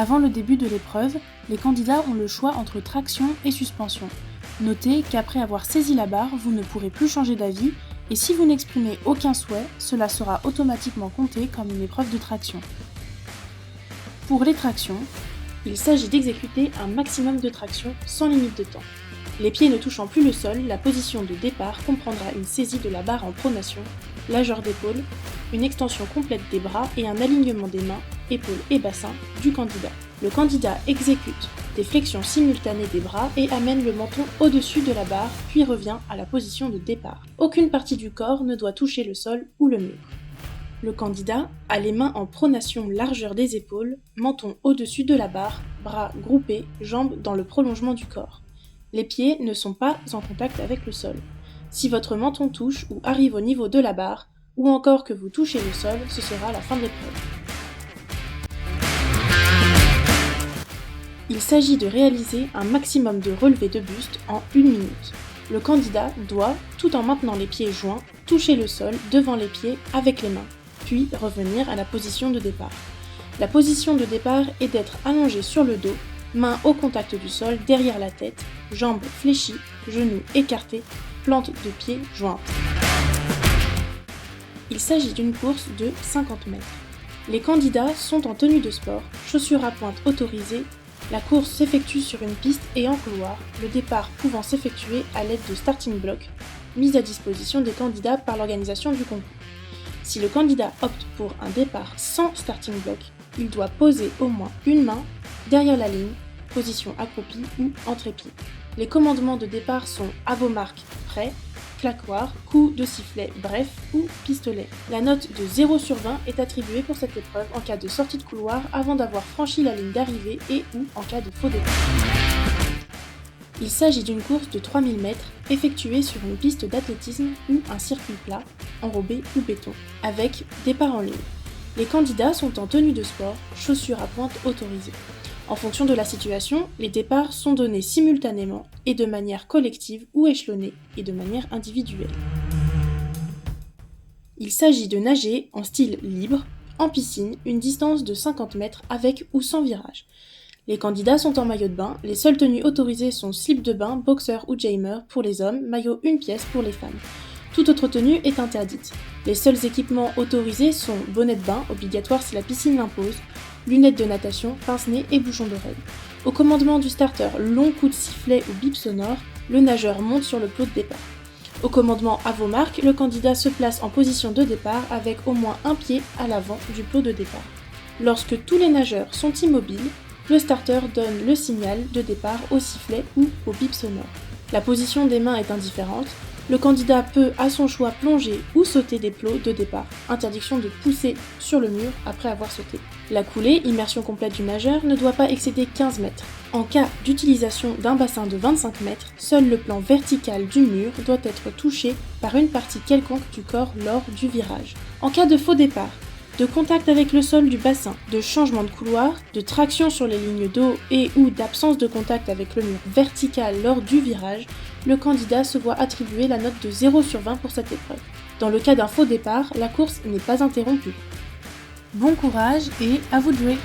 Avant le début de l'épreuve, les candidats ont le choix entre traction et suspension. Notez qu'après avoir saisi la barre, vous ne pourrez plus changer d'avis et si vous n'exprimez aucun souhait, cela sera automatiquement compté comme une épreuve de traction. Pour les tractions, il s'agit d'exécuter un maximum de tractions sans limite de temps. Les pieds ne touchant plus le sol, la position de départ comprendra une saisie de la barre en pronation, largeur d'épaule, une extension complète des bras et un alignement des mains, épaules et bassin du candidat. Le candidat exécute des flexions simultanées des bras et amène le menton au-dessus de la barre, puis revient à la position de départ. Aucune partie du corps ne doit toucher le sol ou le mur. Le candidat a les mains en pronation largeur des épaules, menton au-dessus de la barre, bras groupés, jambes dans le prolongement du corps. Les pieds ne sont pas en contact avec le sol. Si votre menton touche ou arrive au niveau de la barre, ou encore que vous touchez le sol, ce sera la fin de l'épreuve. Il s'agit de réaliser un maximum de relevés de buste en 1 minute. Le candidat doit, tout en maintenant les pieds joints, toucher le sol devant les pieds avec les mains, puis revenir à la position de départ. La position de départ est d'être allongé sur le dos, mains au contact du sol derrière la tête, jambes fléchies, genoux écartés, plante de pied jointe. Il s'agit d'une course de 50 mètres. Les candidats sont en tenue de sport, chaussures à pointe autorisées. La course s'effectue sur une piste et en couloir, le départ pouvant s'effectuer à l'aide de starting blocks, mis à disposition des candidats par l'organisation du concours. Si le candidat opte pour un départ sans starting block, il doit poser au moins une main derrière la ligne, position accroupie ou en trépied. Les commandements de départ sont à vos marques, prêt, claquoir, coup de sifflet bref ou pistolet. La note de 0 sur 20 est attribuée pour cette épreuve en cas de sortie de couloir avant d'avoir franchi la ligne d'arrivée et ou en cas de faux départ. Il s'agit d'une course de 3000 mètres effectuée sur une piste d'athlétisme ou un circuit plat, enrobé ou béton, avec départ en ligne. Les candidats sont en tenue de sport, chaussures à pointe autorisées. En fonction de la situation, les départs sont donnés simultanément et de manière collective ou échelonnée et de manière individuelle. Il s'agit de nager en style libre, en piscine, une distance de 50 mètres avec ou sans virage. Les candidats sont en maillot de bain, les seules tenues autorisées sont slip de bain, boxer ou jammer pour les hommes, maillot 1 pièce pour les femmes. Toute autre tenue est interdite. Les seuls équipements autorisés sont bonnet de bain, obligatoire si la piscine l'impose, lunettes de natation, pince-nez et bouchons d'oreille. Au commandement du starter, long coup de sifflet ou bip sonore, le nageur monte sur le plot de départ. Au commandement à vos marques, le candidat se place en position de départ avec au moins un pied à l'avant du plot de départ. Lorsque tous les nageurs sont immobiles, le starter donne le signal de départ au sifflet ou au bip sonore. La position des mains est indifférente. Le candidat peut à son choix plonger ou sauter des plots de départ. Interdiction de pousser sur le mur après avoir sauté. La coulée, immersion complète du nageur, ne doit pas excéder 15 mètres. En cas d'utilisation d'un bassin de 25 mètres, seul le plan vertical du mur doit être touché par une partie quelconque du corps lors du virage. En cas de faux départ, de contact avec le sol du bassin, de changement de couloir, de traction sur les lignes d'eau et ou d'absence de contact avec le mur vertical lors du virage, le candidat se voit attribuer la note de 0 sur 20 pour cette épreuve. Dans le cas d'un faux départ, la course n'est pas interrompue. Bon courage et à vous de jouer!